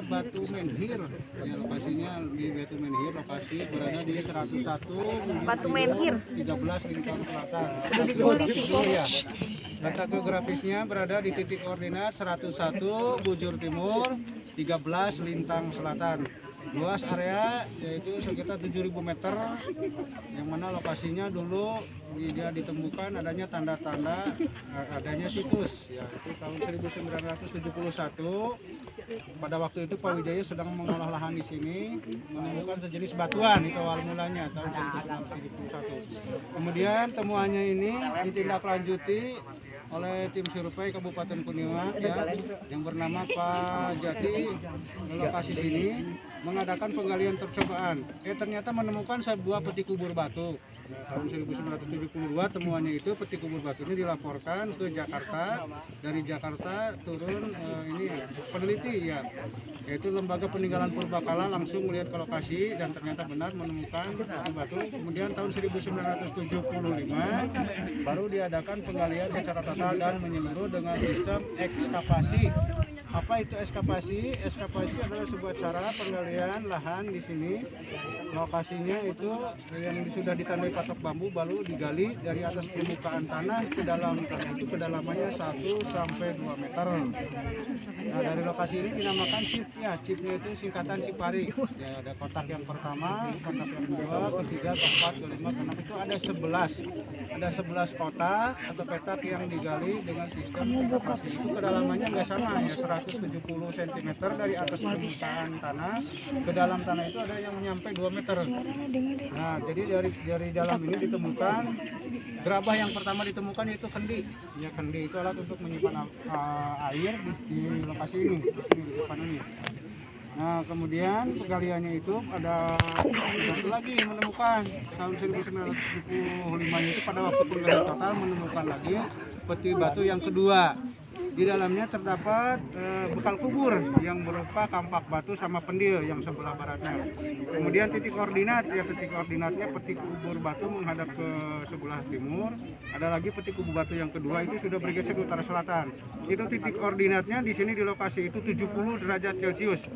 Batu Menhir. Ya, lokasinya di Batu Menhir, lokasi berada di 101 Batu Menhir 13 Lintang Selatan. Ya. Data geografisnya berada di titik koordinat 101 Bujur Timur, 13 Lintang Selatan. Luas area yaitu sekitar 7.000 meter, yang mana lokasinya dulu dia ditemukan adanya tanda-tanda adanya situs, yaitu tahun 1971. Pada waktu itu Pak Wijaya sedang mengolah lahan di sini, menemukan sejenis batuan itu awal mulanya tahun 1971. Kemudian temuannya ini ditindaklanjuti oleh tim survei Kabupaten Kuniwa ya, yang bernama Pak Jati di lokasi sini mengadakan penggalian percobaan. Ternyata menemukan sebuah peti kubur batu. Tahun 1972 temuannya itu peti kubur batu ini dilaporkan ke Jakarta. Dari Jakarta turun peneliti ya, yaitu Lembaga Peninggalan Purbakala langsung melihat ke lokasi dan ternyata benar menemukan peti batu. Kemudian tahun 1975 baru diadakan penggalian secara total dan menyeluruh dengan sistem ekskavasi. Apa itu ekskavasi? Ekskavasi adalah sebuah cara penggalian lahan di sini. Lokasinya itu yang sudah ditandai patok bambu baru digali dari atas permukaan tanah ke dalam tanah itu kedalamannya 1 sampai 2 meter. Nah, dari lokasi ini dinamakan chip ya. Chipnya itu singkatan Cipari. Ya, ada kotak yang pertama, kotak yang kedua, ketiga, keempat, kelima, keenam itu ada 11. Ada 11 kotak atau petak yang digali dengan sistem ekskavasi. Itu kedalamannya nggak sama ya, 170 cm dari atas permukaan tanah ke dalam tanah itu ada yang menyampai 2 meter. Nah, jadi dari dalam ini ditemukan gerabah yang pertama ditemukan yaitu kendi. Ya, kendi itu alat untuk menyimpan air di lokasi ini, di depan ini. Nah, kemudian penggaliannya itu ada satu lagi menemukan tahun 1975 itu pada waktu penggalian total menemukan lagi peti batu yang kedua. Di dalamnya terdapat bekal kubur yang berupa kampak batu sama pendil yang sebelah baratnya. Kemudian titik koordinatnya peti kubur batu menghadap ke sebelah timur. Ada lagi peti kubur batu yang kedua itu sudah bergeser ke utara selatan. Itu titik koordinatnya di sini di lokasi itu 70 derajat Celcius.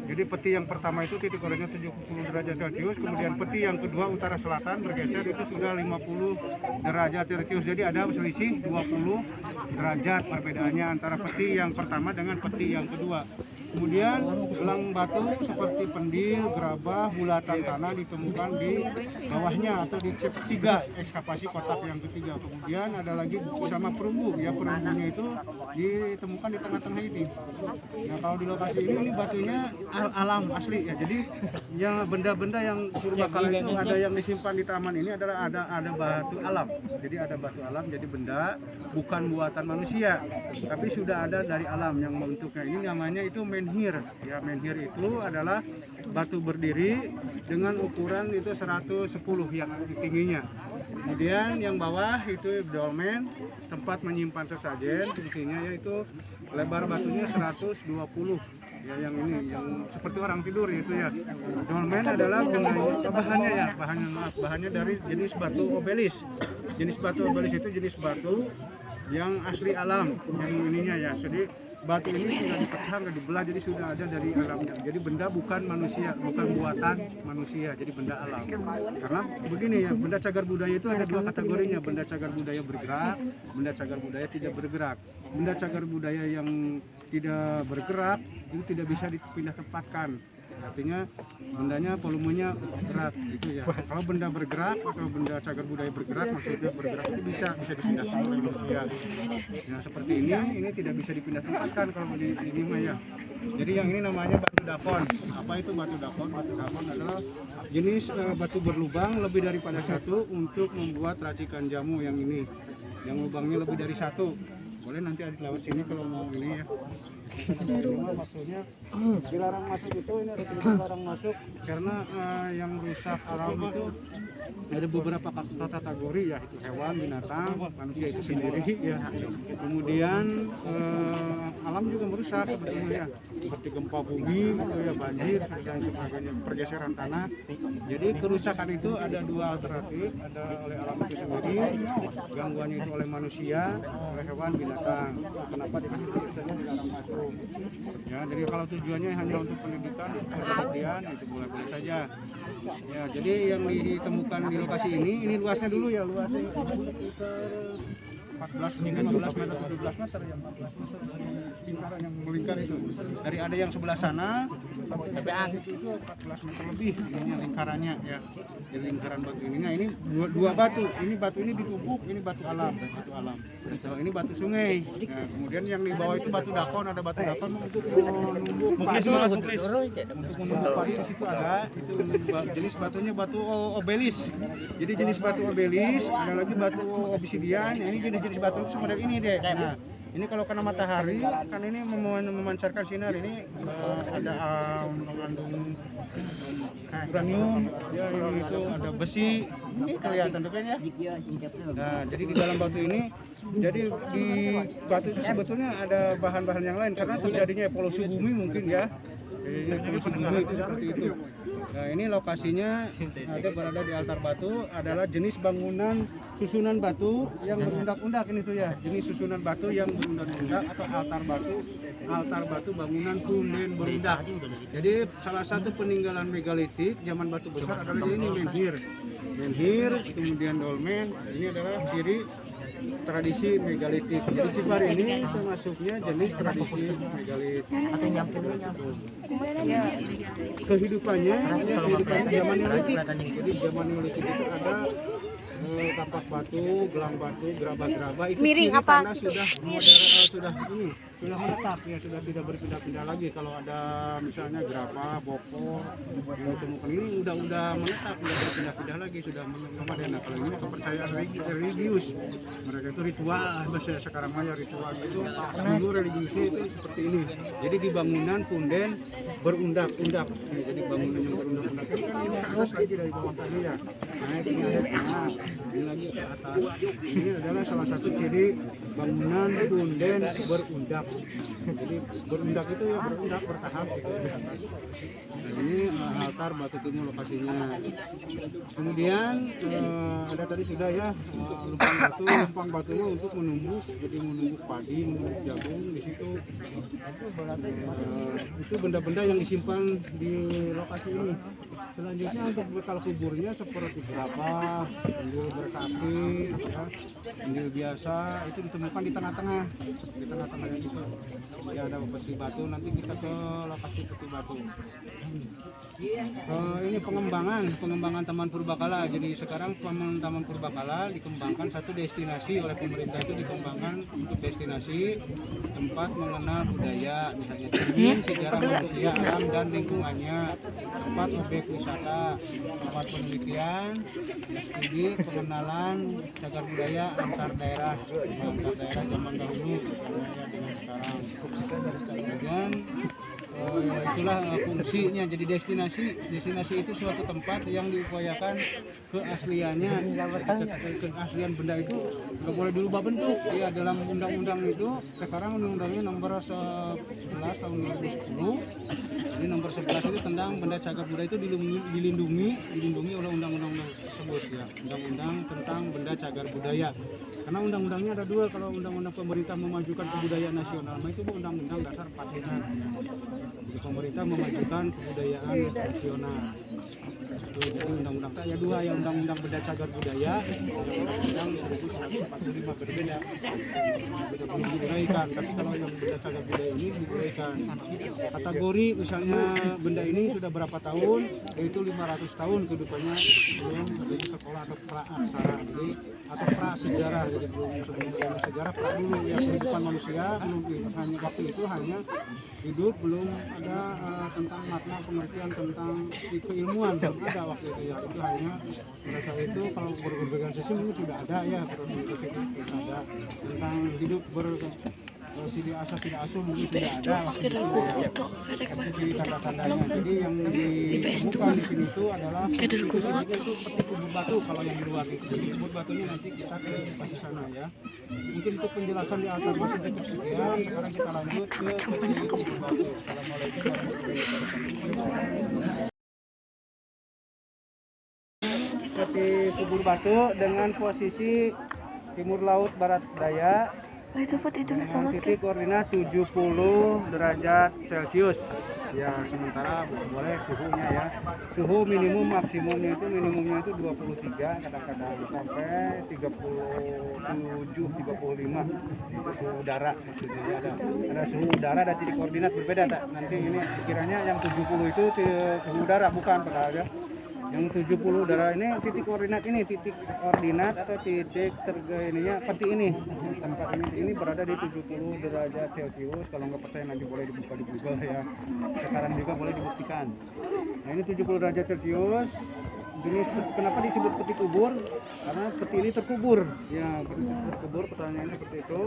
Jadi peti yang pertama itu titik koordinat 70 derajat Celcius, kemudian peti yang kedua utara selatan bergeser itu sudah 50 derajat Celcius. Jadi ada selisih 20 derajat perbedaannya antara peti yang pertama dengan peti yang kedua. Kemudian gelang batu seperti pendil, gerabah, bulatan tanah ditemukan di bawahnya atau di chip 3 ekskavasi kotak yang ketiga. Kemudian ada lagi sama perunggu ya, perunggunya itu ditemukan di tengah-tengah ini. Nah, kalau di lokasi ini batunya alam asli ya. Jadi yang benda-benda yang purbakala itu ada yang disimpan di taman ini adalah ada batu alam. Jadi ada batu alam, jadi benda bukan buatan manusia, tapi sudah ada dari alam yang membentuknya. Ini namanya itu menhir. Ya, menhir itu adalah batu berdiri dengan ukuran itu 110 yang tingginya. Kemudian yang bawah itu dolmen, tempat menyimpan sesajen, fungsinya yaitu lebar batunya 120. Ya, yang ini yang seperti orang tidur itu ya. Dolmen adalah bahannya dari jenis batu obelis. Jenis batu obelis itu jenis batu yang asli alam yang ininya ya. Jadi batu ini sudah dipecah, sudah dibelah, jadi sudah ada dari alamnya. Jadi benda bukan manusia, bukan buatan manusia, jadi benda alam. Karena begini ya, benda cagar budaya itu ada dua kategorinya, benda cagar budaya bergerak, benda cagar budaya tidak bergerak. Benda cagar budaya yang tidak bergerak itu tidak bisa dipindah tempatkan. Artinya bendanya volumenya berat gitu ya. Kalau benda bergerak atau benda cagar budaya bergerak, maksudnya bergerak itu bisa dipindahkan oleh manusia. Nah, seperti ini tidak bisa dipindah tempatkan kalau di ini mah ya. Jadi yang ini namanya batu dapon. Apa itu batu dapon? Batu dapon adalah jenis batu berlubang lebih daripada satu untuk membuat racikan jamu yang ini. Yang lubangnya lebih dari satu. Boleh nanti ada lewat sini kalau mau ini ya. Maksudnya dilarang masuk itu, ini ada dilarang masuk karena yang rusak alam itu ada beberapa kategori ya, itu hewan, binatang, manusia itu sendiri ya. Kemudian alam juga merusak sebetulnya, seperti gempa bumi gitu ya, banjir dan sebagainya, pergeseran tanah. Jadi kerusakan itu ada dua alternatif, ada oleh alam itu sendiri, gangguannya itu oleh manusia, oleh hewan, binatang. Kenapa dikasih tulisannya dilarang masuk? Ya, jadi kalau tujuannya hanya untuk pendidikan, kemudian itu boleh-boleh saja. Ya, jadi yang ditemukan di lokasi ini luasnya dulu ya, luasnya sekitar 14 hingga 15 meter, 17 meter ya, 14 meter dari lingkaran yang melingkar itu. Dari ada yang sebelah sana sampai itu 14 meter lebih ini lingkarannya ya. Jadi lingkaran batu ini. Nah, ini dua batu. Ini batu ini ditumpuk, ini batu alam, batu alam. Kalau ini batu sungai. Nah, kemudian yang di bawah itu batu dakon, ada batu dakon untuk menumbuk padi. Untuk menumbuk padi di situ ada. Itu jenis batunya batu obelis. Jadi jenis batu obelis, ada lagi batu obsidian. Ini jenis batu semodel ini deh. Nah, ini kalau kena matahari kan ini memancarkan sinar, ini ada mengandung uranium ya, ini itu ada besi, ini kelihatan depan ya. Nah, jadi di dalam batu ini, jadi di batu itu sebetulnya ada bahan-bahan yang lain karena terjadinya polusi bumi mungkin ya. Polusi bumi itu seperti itu. Nah, ini lokasinya berada di altar batu, adalah jenis bangunan susunan batu yang berundak-undak ini tuh ya. Jenis susunan batu yang berundak-undak atau altar batu bangunan punden berundak. Jadi salah satu peninggalan megalitik zaman batu besar adalah ini menhir, kemudian dolmen. Ini adalah ciri tradisi megalitik. Jadi Cipar ini termasuknya jenis tradisi megalitik. Kehidupannya zaman Neolitik. Jadi zaman Neolitik itu ada tapak batu, gelang batu, gerabah-gerabah. Itu miring ciri apa? tanda sudah menetap ya, sudah tidak berpindah-pindah lagi. Kalau ada misalnya gerabah, bokor yang ditemukan ini udah menetap, tidak berpindah-pindah lagi, sudah nomaden. Nah, kalau ini kepercayaan religius, mereka itu ritual, bahasa sekarang mah ya ritual itu. Dulu religiusnya itu seperti ini. Jadi di bangunan punden berundak-undak. Nah, jadi bangunan yang berundak-undak ini kan ini atas lagi dari bawah tadi ya. Naik ini ada ini lagi ke atas. Ini adalah salah satu ciri bangunan punden berundak. Jadi berundak itu ya berundak bertahap gitu di atas. Nah, ini altar batu timur lokasinya. Kemudian ada tadi sudah ya lumpang batunya untuk menumbuk, jadi menumbuk padi, menumbuk jagung di situ. Itu benda-benda yang disimpan di lokasi ini. Selanjutnya untuk bekal kuburnya seperti berapa, indil berkaki, ya, indil biasa itu ditemukan di tengah-tengah yang itu. Ya ada peti batu, nanti kita ke lokasi peti batu. Ini pengembangan Taman Purbakala. Jadi sekarang Taman Purbakala dikembangkan satu destinasi oleh pemerintah, itu dikembangkan untuk destinasi tempat mengenal budaya, misalnya cermin sejarah manusia, alam dan lingkungannya, tempat objek wisata, tempat penelitian, studi pengenalan cagar budaya antar daerah zaman dahulu dengan sekarang. Kemudian itulah fungsinya. Jadi destinasi itu suatu tempat yang diupayakan keasliannya. Keaslian benda itu nggak boleh dirubah bentuk ya. Dalam undang-undang itu sekarang undang-undangnya nomor 11 tahun 2010. Jadi nomor 11 itu tentang benda cagar budaya itu dilindungi oleh undang-undang tersebut ya. Undang-undang tentang benda cagar budaya. Karena undang-undangnya ada dua. Kalau undang-undang pemerintah memajukan kebudayaan nasional, itu undang-undang dasar 45. Jadi pemerintah memajukan kebudayaan nasional. Jadi undang-undang saya dua ya, undang-undang benda cagar budaya, undang-undang 1945 berbeda. Belum dibolehkan, tapi kalau yang benda cagar budaya ini dibolehkan. Kategori misalnya benda ini sudah berapa tahun, yaitu 500 tahun kehidupannya belum ada sekolah atau pra-aksara, jadi atau pra-sejarah. Jadi belum sebelum ada sejarah, pra dulu ya kehidupan manusia, belum hanya waktu itu hanya hidup, belum ada tentang makna pengertian tentang keilmuan, belum ada waktu itu ya. Itu hanya mereka itu kalau berorganisasi mungkin sudah ada ya, berorganisasi itu sudah ada tentang hidup sidi asa sidi asuh mungkin sudah ada waktu itu ya. Itu tanda-tandanya. Jadi yang ditemukan di sini itu adalah itu peti kubur batu kalau yang di luar itu. Jadi kubur batunya nanti kita ke lokasi sana ya. Mungkin untuk penjelasan di altar batu cukup sekian. Sekarang kita lanjut ke peti kubur batu. Assalamualaikum warahmatullahi wabarakatuh. Peti kubur batu dengan posisi timur laut barat daya. itu Put, itu Dengan sorot titik koordinat 70 derajat Celcius. Ya, sementara boleh suhunya ya. Suhu minimum maksimumnya itu 23 kadang-kadang sampai 37 35. Itu suhu udara maksudnya ya. Ada suhu udara dan titik koordinat berbeda tak? Nanti ini kiranya yang 70 itu suhu udara bukan padahal ya. Yang 70 udara ini titik koordinat atau titik ininya peti ini. Tempat ini berada di 70 derajat Celcius. Kalau nggak percaya nanti boleh dibuka di Google ya. Sekarang juga boleh dibuktikan. Nah, ini 70 derajat Celcius. Jenis kenapa disebut peti kubur? Karena peti ini terkubur. Ya, terkubur, pertanyaannya seperti itu.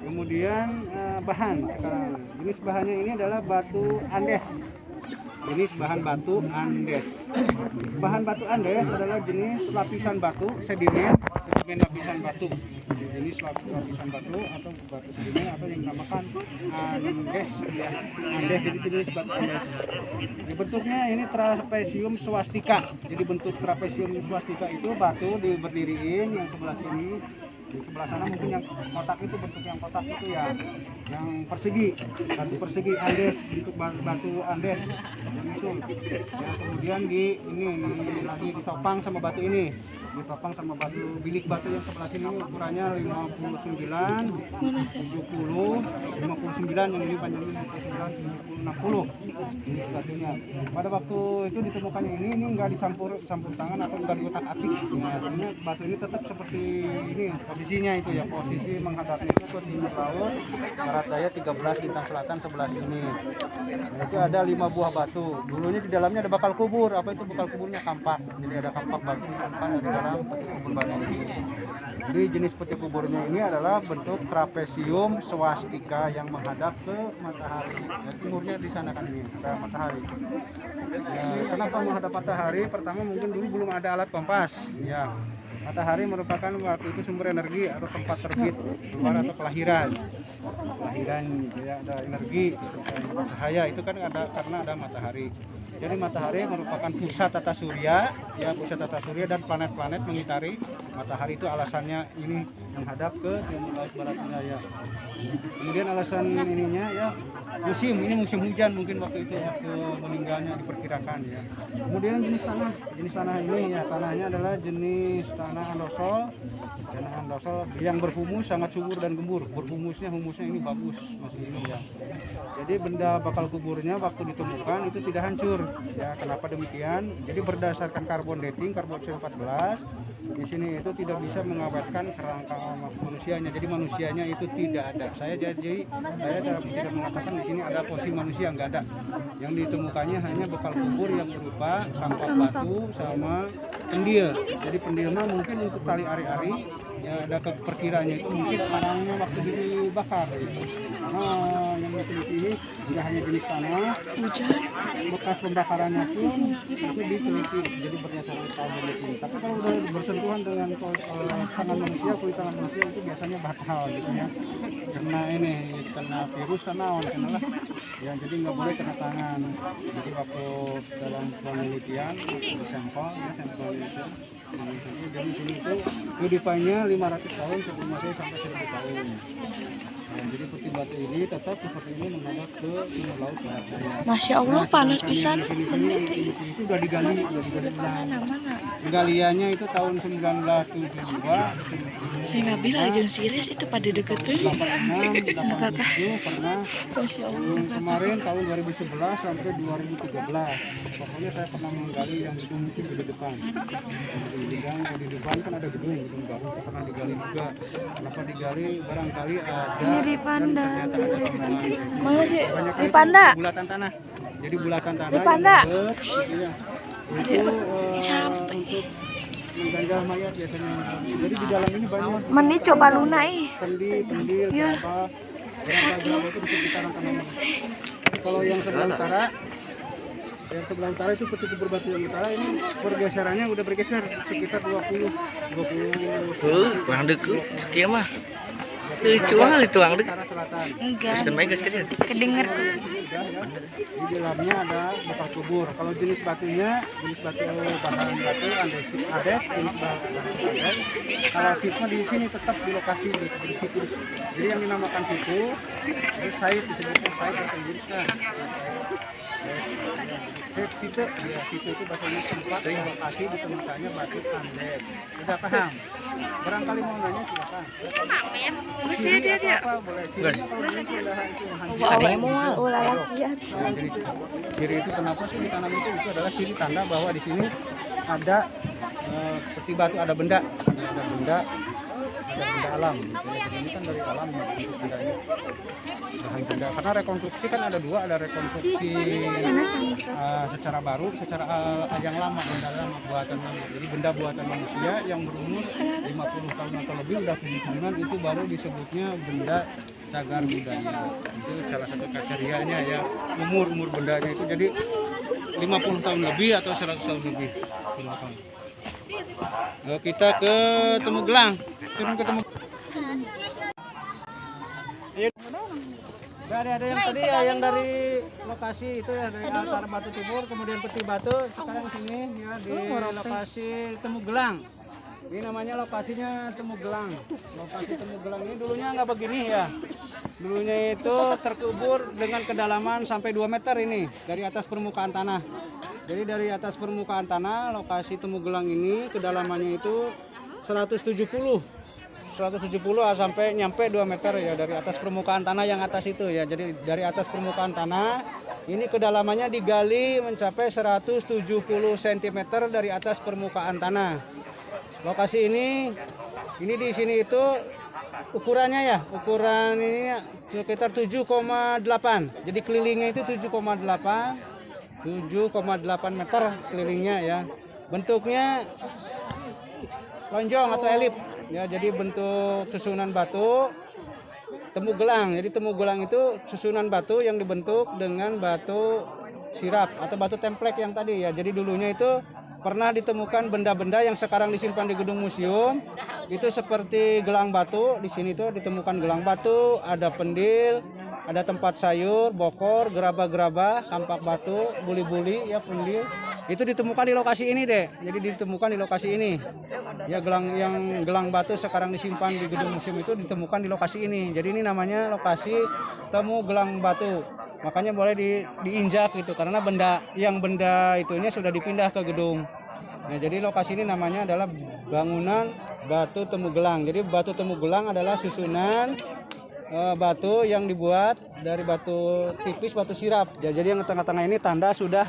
Kemudian bahan sekarang. Jenis bahannya ini adalah batu Andes. Jenis bahan batu Andes. Bahan batu Andes adalah jenis lapisan batu sedimen lapisan batu. Jenis lapisan batu atau batu sedimen atau yang dinamakan Andes. Andes jadi jenis batu Andes. Bentuknya ini trapesium swastika. Jadi bentuk trapesium swastika itu batu berdiriin yang sebelah sini. Di sebelah sana mungkin yang kotak itu, bentuk yang kotak itu ya, yang persegi, batu persegi Andes, bentuk batu Andes. Ya, kemudian lagi ditopang sama batu ini, ditopang sama batu bilik batu yang sebelah sini ukurannya 59, 70, 59 yang ini panjangnya 59, 60 jenis batunya. Pada waktu itu ditemukannya ini enggak dicampur tangan atau enggak diotak-atik. Ya, artinya batu ini tetap seperti ini posisinya itu ya, posisi menghadapnya itu ke timur laut, barat daya 13 lintang selatan sebelah sini. Nah, itu ada 5 buah batu. Dulunya di dalamnya ada bakal kubur. Apa itu bakal kuburnya? Kampak. Jadi ada kampak batu di dalam peti kubur batu ini. Jadi jenis peti kuburnya ini adalah bentuk trapesium swastika yang menghadap ke matahari. Ya, timurnya di sana kan ini ada matahari. Ya, kenapa menghadap matahari? Pertama mungkin dulu belum ada alat kompas. Ya. Matahari merupakan waktu itu sumber energi atau tempat terbit keluar atau kelahiran ya, ada energi cahaya itu kan ada karena ada matahari. Jadi matahari merupakan pusat tata surya ya, pusat tata surya dan planet-planet mengitari matahari. Itu alasannya ini menghadap ke timur laut barat daya. Kemudian alasan ininya ya ini musim hujan mungkin waktu itu waktu meninggalnya diperkirakan ya. Kemudian jenis tanah ini ya, tanahnya adalah jenis tanah andosol yang berhumus, sangat subur dan gembur. Humusnya ini bagus masih ini ya. Jadi benda bakal kuburnya waktu ditemukan itu tidak hancur ya. Kenapa demikian? Jadi berdasarkan karbon dating, karbon 14 di sini itu tidak bisa mengawetkan kerangka manusianya. Jadi manusianya itu tidak ada. Saya tidak mengatakan di sini ada posisi manusia, nggak ada. Yang ditemukannya hanya bekal kubur yang berupa kampak batu sama pendil. Jadi pendilnya mungkin untuk tali ari-ari ya, ada perkiranya itu mungkin tanahnya waktu dibakar gitu. Karena yang diteliti ini tidak hanya jenis tanah, bekas pembakarannya pun itu diteliti, jadi berdasarkan karbon dating. Tapi kalau udah bersentuhan dengan tangan manusia, kulit tangan manusia itu biasanya batal gitu ya, kena virus karena lah ya, jadi nggak boleh kena tangan. Jadi waktu dalam penelitian di sampel itu dari sini itu kehidupannya 500 tahun sebelum Masehi sampai 1000 tahun. Nah, jadi peti batu ini tetap seperti ini menghadap ke timur laut barat daya. Masya Allah, panas pisan. Itu udah digali ulang. Galiannya itu tahun 1972. Si Nabil aja Sires itu pada deketin. 86, 87 pernah. Masya Allah. Kemarin tahun 2011 sampai 2013. Pokoknya saya pernah menggali yang itu mungkin di depan. Di depan kan ada gedung baru, pernah digali juga. Kenapa digali? Barangkali ada di Panda. Mana sih? Di Panda. Bulatan tanah. Jadi bulatan tanah. Di Panda. Itu untuk mengganjal mayat biasanya. Jadi di dalam ini banyak. Meni coba lunai. Pendil, ya. Itu di sekitaran tanah. Kalau yang sebelah utara. Yang sebelah utara itu peti kubur batu yang utara ini pergeserannya udah bergeser sekitar 20. Kurang deket sekian mah. Cuang itu ang deket. Enggak. Kan baik guys kecil. Kedenger kok. sudah ya. Di dalamnya ada bekas kubur. Kalau jenis batunya, jenis batu bahan batu ades, jenis bahan ades. Kalau sitnya di sini tetap di lokasi di situ. Jadi yang dinamakan situ, itu site disebutnya site bahasa Inggrisnya. Situ, ya situ itu bahasanya tempat lokasi ditemukannya batu andes. Sudah paham? Barangkali mau nanya silakan. Masih dia. Apa boleh ciri kalau itu udah itu hancur. Awalnya mau ulah lakian. Nah, jadi ciri itu kenapa sih ditanam itu adalah ciri tanda bahwa di sini ada seperti batu ada benda alam. Jadi ini kan dari alam ya, bentuk bendanya bahan benda. Karena rekonstruksi kan ada dua, ada rekonstruksi secara baru, secara yang lama, benda lama buatan lama. Jadi benda buatan manusia yang berumur 50 tahun atau lebih udah fungsional itu baru disebutnya benda cagar budaya. Itu salah satu kriterianya ya, umur bendanya itu jadi 50 tahun lebih atau 100 tahun lebih. Silakan. Kita ke Temu Gelang. Turun ke Temu. Ada yang tadi ya, yang dari lokasi itu ya, dari altar batu tibur kemudian peti batu, sekarang sini ya di lokasi Temu Gelang. Ini namanya lokasinya Temu Gelang. Lokasi Temu Gelang ini dulunya nggak begini ya. Dulunya itu terkubur dengan kedalaman sampai 2 meter ini dari atas permukaan tanah. Jadi dari atas permukaan tanah lokasi Temu Gelang ini kedalamannya itu 170 sampai nyampe 2 meter ya dari atas permukaan tanah yang atas itu ya. Jadi dari atas permukaan tanah ini kedalamannya digali mencapai 170 cm dari atas permukaan tanah. Lokasi ini di sini itu ukurannya ya, ukuran ini sekitar 7,8. Jadi kelilingnya itu 7,8 meter kelilingnya ya. Bentuknya lonjong atau elip ya, jadi bentuk susunan batu Temu Gelang. Jadi Temu Gelang itu susunan batu yang dibentuk dengan batu sirap atau batu templek yang tadi ya. Jadi dulunya itu pernah ditemukan benda-benda yang sekarang disimpan di gedung museum itu seperti gelang batu. Di sini tuh ditemukan gelang batu, ada pendil, ada tempat sayur, bokor, gerabah-gerabah, kampak batu, buli-buli ya, pendil. Itu ditemukan di lokasi ini deh. Jadi ditemukan di lokasi ini. Ya gelang batu sekarang disimpan di gedung museum itu ditemukan di lokasi ini. Jadi ini namanya lokasi Temu Gelang Batu. Makanya boleh diinjak gitu karena benda itunya sudah dipindah ke gedung. Nah, jadi lokasi ini namanya adalah bangunan Batu Temu Gelang. Jadi Batu Temu Gelang adalah susunan batu yang dibuat dari batu tipis, batu sirap. Ya, jadi yang tengah-tengah ini tanda sudah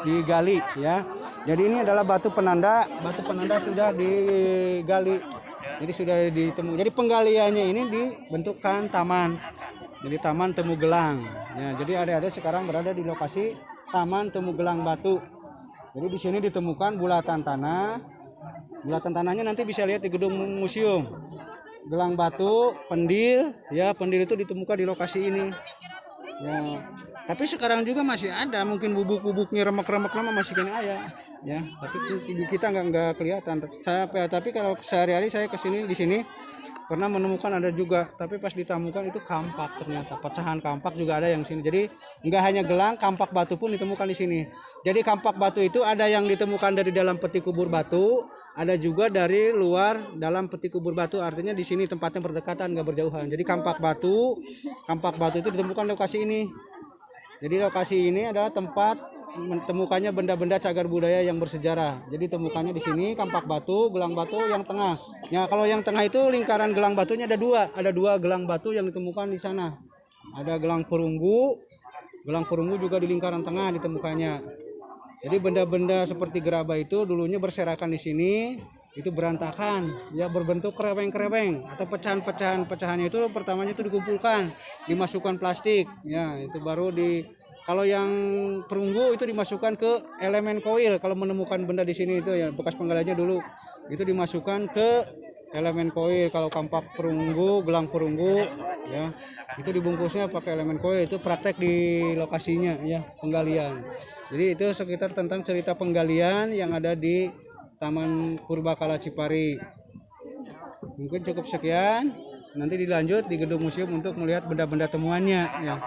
digali ya. Jadi ini adalah batu penanda sudah digali. Jadi sudah ditemu. Jadi penggaliannya ini dibentukkan taman. Jadi Taman Temu Gelang. Ya, jadi adik-adik sekarang berada di lokasi Taman Temu Gelang Batu. Jadi di sini ditemukan bulatan tanah. Bulatan tanahnya nanti bisa lihat di gedung museum. Gelang batu, pendil, ya pendil itu ditemukan di lokasi ini. Ya, tapi sekarang juga masih ada, mungkin bubuk-bubuknya remek-remek nama masih kena ya. Ya, tapi kita nggak kelihatan. Tapi kalau sehari-hari saya kesini di sini pernah menemukan ada juga, tapi pas ditemukan itu kampak, ternyata pecahan kampak juga ada yang sini. Jadi nggak hanya gelang, kampak batu pun ditemukan di sini. Jadi kampak batu itu ada yang ditemukan dari dalam peti kubur batu, ada juga dari luar dalam peti kubur batu. Artinya di sini tempatnya berdekatan, nggak berjauhan. Jadi kampak batu itu ditemukan di lokasi ini. Jadi lokasi ini adalah tempat temukannya benda-benda cagar budaya yang bersejarah. Jadi temukannya di sini kampak batu, gelang batu yang tengah. Ya, kalau yang tengah itu lingkaran gelang batunya ada dua gelang batu yang ditemukan di sana. Ada gelang perunggu juga di lingkaran tengah ditemukannya. Jadi benda-benda seperti gerabah itu dulunya berserakan di sini, itu berantakan, ya berbentuk kereweng-kereweng atau pecahannya itu pertamanya itu dikumpulkan, dimasukkan plastik, ya itu baru kalau yang perunggu itu dimasukkan ke elemen koil. Kalau menemukan benda di sini itu ya bekas penggaliannya dulu itu dimasukkan ke elemen koil. Kalau kampak perunggu, gelang perunggu ya itu dibungkusnya pakai elemen koil. Itu praktek di lokasinya ya, penggalian. Jadi itu sekitar tentang cerita penggalian yang ada di Taman Purbakala Cipari. Mungkin cukup sekian, nanti dilanjut di gedung museum untuk melihat benda-benda temuannya ya.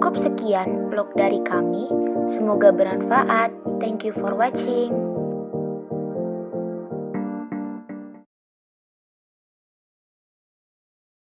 Cukup sekian vlog dari kami. Semoga bermanfaat. Thank you for watching.